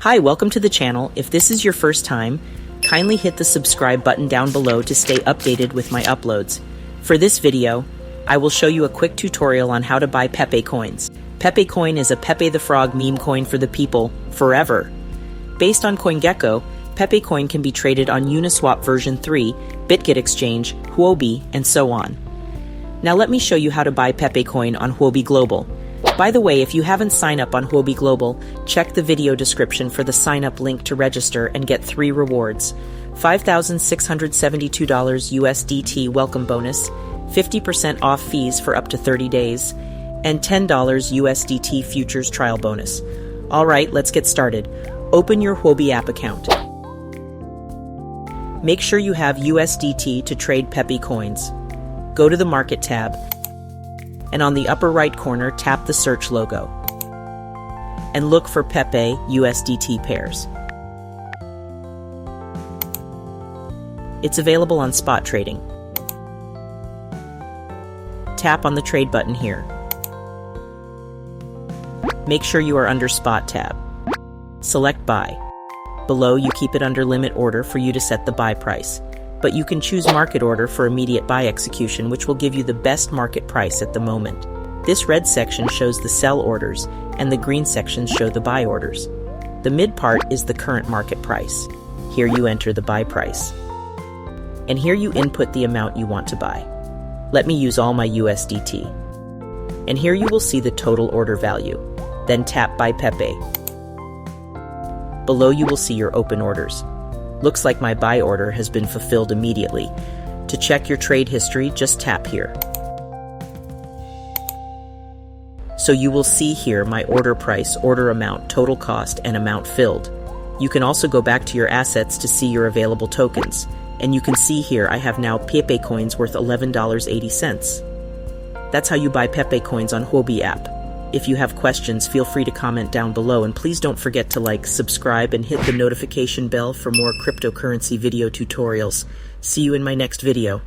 Hi, welcome to the channel. If this is your first time, kindly hit the subscribe button down below to stay updated with my uploads. For this video, I will show you a quick tutorial on how to buy Pepe Coins. Pepe Coin is a Pepe the Frog meme coin for the people, forever. Based on CoinGecko, Pepe Coin can be traded on Uniswap version 3, BitGet Exchange, Huobi, and so on. Now let me show you how to buy Pepe Coin on Huobi Global. By the way, if you haven't signed up on Huobi Global, check the video description for the sign-up link to register and get 3 rewards. $5,672 USDT welcome bonus, 50% off fees for up to 30 days, and $10 USDT futures trial bonus. Alright, let's get started. Open your Huobi app account. Make sure you have USDT to trade Pepe Coins. Go to the Market tab, and on the upper right corner, tap the search logo and look for Pepe USDT pairs. It's available on spot trading. Tap on the trade button here. Make sure you are under spot tab. Select buy. Below, you keep it under limit order for you to set the buy price. But you can choose market order for immediate buy execution, which will give you the best market price at the moment. This red section shows the sell orders, and the green sections show the buy orders. The mid part is the current market price. Here you enter the buy price. And here you input the amount you want to buy. Let me use all my USDT. And here you will see the total order value. Then tap Buy Pepe. Below you will see your open orders. Looks like my buy order has been fulfilled immediately. To check your trade history, just tap here. So you will see here my order price, order amount, total cost, and amount filled. You can also go back to your assets to see your available tokens. And you can see here I have now Pepe Coins worth $11.80. That's how you buy Pepe Coins on Huobi app. If you have questions, feel free to comment down below, and please don't forget to like, subscribe, and hit the notification bell for more cryptocurrency video tutorials. See you in my next video.